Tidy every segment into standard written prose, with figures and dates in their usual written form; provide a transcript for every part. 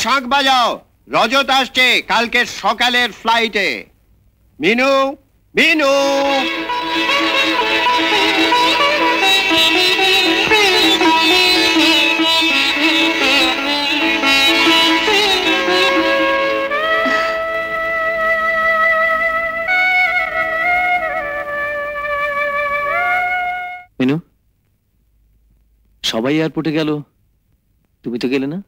শাঁখ বাজাও, রজত আসছে কালকের সকালের ফ্লাইটে। মিনু, মিনু। মিনু, সবাই এয়ারপোর্টে গেল, তুমি তো গেলে না?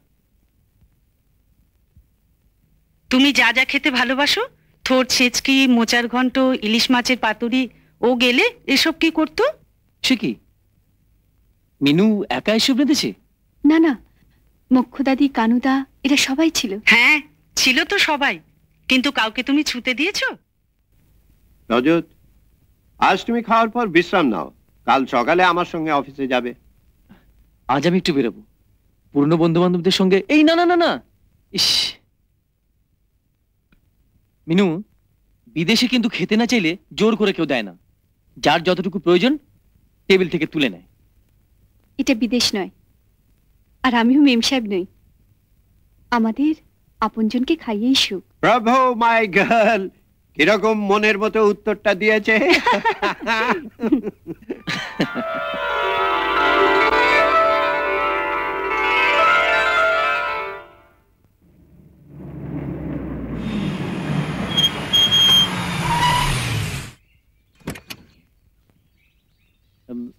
তুমি যা যা খেতে ভালোবাসো, থোর ছেচকি, মোচার ঘন্ট, ইলিশ মাছের পাতুরি, ও গেলে এসব কি করতো? সে কি, মিনু একা এসব রেঁধেছে? না না, মুখ্যদাদি, কানুদা, এরা সবাই ছিল। হ্যাঁ, ছিল তো সবাই, কিন্তু কাউকে তুমি ছুতে দিয়েছো? রজত, আজ তুমি খাওয়ার পর বিশ্রাম নাও, কাল সকালে আমার সঙ্গে অফিসে যাবে। আজ আমি একটু বেরোবো পুরনো বন্ধু বান্ধবদের সঙ্গে। এই না না না না, ইস মিনু, বিদেশে কিন্তু খেতে না চাইলে জোর করে কেউ দেয় না, যার যতটুকু প্রয়োজন টেবিল থেকে তুলে নেয়। এটা বিদেশ নয়, আর আমিও মেম সাহেব নই, আমাদের আপনজনকে খাইয়েই সুখ। প্রভু, মাই গার্ল, কিরকম মনের মতো উত্তরটা দিয়েছে।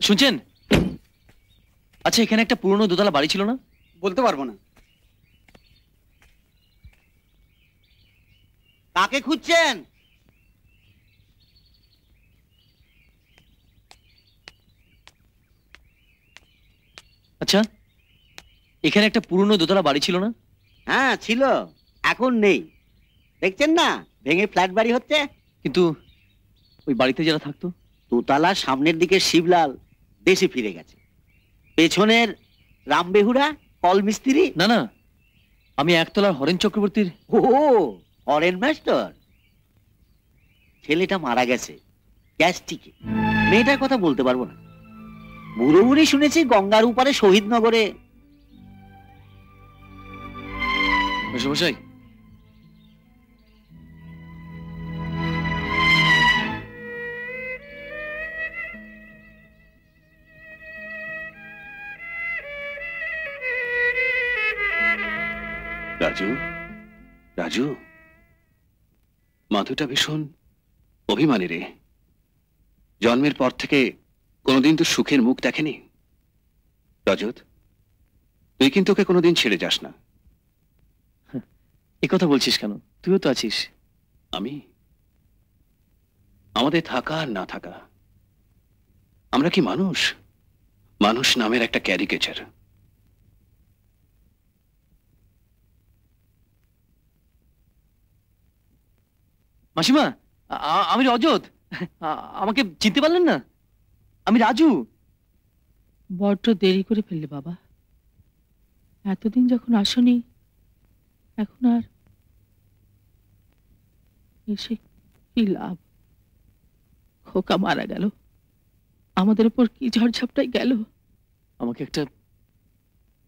শুনছেন? আচ্ছা, এখানে একটা পুরনো দোতলা বাড়ি ছিল না? বলতে পারবো না। কাকে খুঁজছেন? আচ্ছা, এখানে একটা পুরনো দোতলা বাড়ি ছিল না? হ্যাঁ ছিল, এখন নেই। দেখছেন না, ভেঙে ফ্ল্যাট বাড়ি হচ্ছে। কিন্তু ওই বাড়িতে যারা থাকতো? দোতলার সামনের দিকে শিবলাল দেশে ফিরে গেছে, পেছনের রামবেহুড়া কল মিস্ত্রি। না না, আমি একতলার হরেন চক্রবর্তীর। ও, হরেন মাস্টার। ছেলেটা মারা গেছে গ্যাস্ট্রিকে, মেয়েটার কথা বলতে পারবো না। বুড়ো বুড়ি শুনেছি গঙ্গার উপরে শহীদনগরে। মেশামশাই, রাজু, রাজু, মাধুটা ভীষণ অভিমানী রে। জন্মের পর থেকে কোনোদিন তো সুখের মুখ দেখেনি। রজত, তুই কিন্তু ওকে কোনোদিন ছেড়ে যাস না। এ কথা বলছিস কেন? তুইও তো আছিস। আমি, আমাদের থাকা আর না থাকা, আমরা কি মানুষ? মানুষ নামের একটা ক্যারিকেচার। মাসিমা, আমি রজত, আমাকে চিনতে পারলেন না? আমি রাজু। বড্ড দেরি করে ফেললে বাবা, এতদিন যখন আসনি, এখন আর এসে কি লাভ? খোকা মারা গেল, আমাদের উপর কি ঝড়ঝাপটাই গেল। আমাকে একটা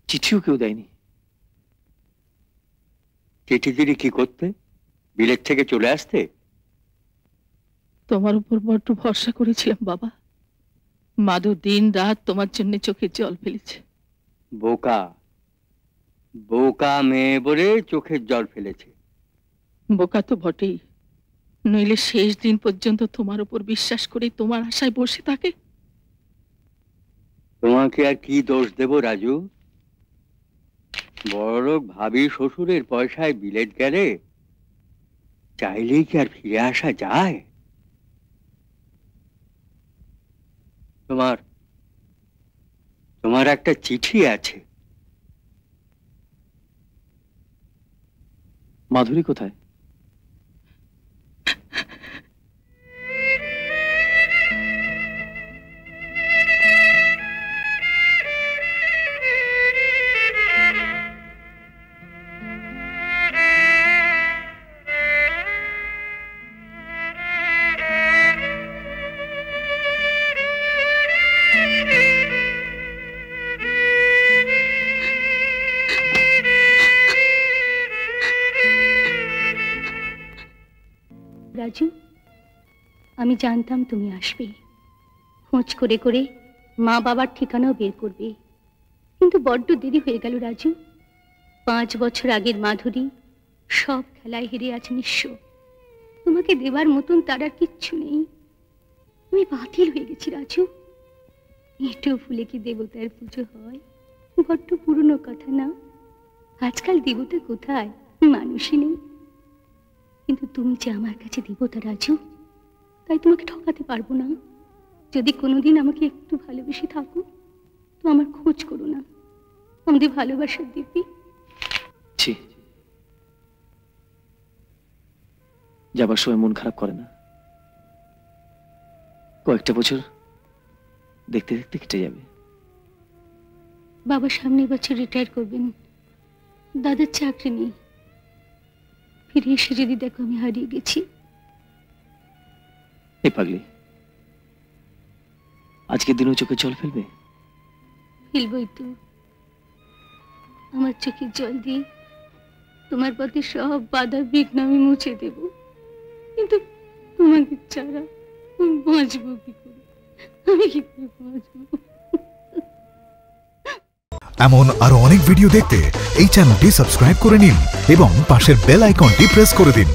চিঠিও কেউ দেয়নি। চিঠি দিদি কি করতে? বিলেত থেকে চলে আসতে? তোমার উপর বড্ড ভরসা করেছিলাম বাবা, মাধু দিন রাত তোমার জন্য চোখের জল ফেলেছে। বোকা, বোকা মেয়ে বলে চোখের জল ফেলেছে। বোকা তো বটেই, নইলে শেষ দিন পর্যন্ত তোমার উপর বিশ্বাস করে তোমার আশায় বসে থাকে। তোমাকে আর কি দোষ দেব রাজু? বড়লোক ভাবি শ্বশুরের পয়সায় বিলেত গেলে চাইলেই কি আর ফিরে আসা যায়? তোমার তোমার একটা চিঠি আছে। মাধুরী কোথায়? রাজু। আমি জানতাম তুমি আসবে, খোঁজ করে করে মা বাবার ঠিকানাও বের করবে, কিন্তু বড্ড দেরি হয়ে গেল রাজু। 5 বছর আগের মাধুরী সব খেলায় হেরে আছে নিঃস্ব। তোমাকে দেবার মতন তার আর কিচ্ছু নেই। আমি বাতিল হয়ে গেছি রাজু। এঁটো ফুলে কি দেবতার পুজো হয়? বড্ড পুরনো কথা না? আজকাল দেবতা কোথায়, মানুষই নেই। কিন্তু তুমি যে আমার কাছে দেবতা রাজু, তাই তোমাকে ঠকাতে পারবো না। যদি কোনোদিন আমাকে একটু ভালোবেসে থাকো তো আমার খোঁজ করো না, আমাদের ভালোবাসার দিবি। ছি, যাবার সময় মন খারাপ করে না? কয়েকটা বছর দেখতে দেখতে কেটে যাবে। বাবা সামনের বছর রিটায়ার করবেন, দাদার চাকরি নেই। ফিরে এসে যদি দেখো আমি হারিয়ে গেছি। এই পাগলি, আজকের দিনও চোখে জল ফেলবে? ফেলবই তো। আমার চোখের জল দিয়ে তোমার পথে সব বাধা বিঘ্ন আমি মুছে দেব, কিন্তু তোমাকে ছাড়া আমি বাঁচবো কি করে? আমি কি করে বাঁচবো? এমন আরো অনেক ভিডিও দেখতে এই চ্যানেলটি সাবস্ক্রাইব করে নিন এবং পাশের বেল আইকনটি প্রেস করে দিন।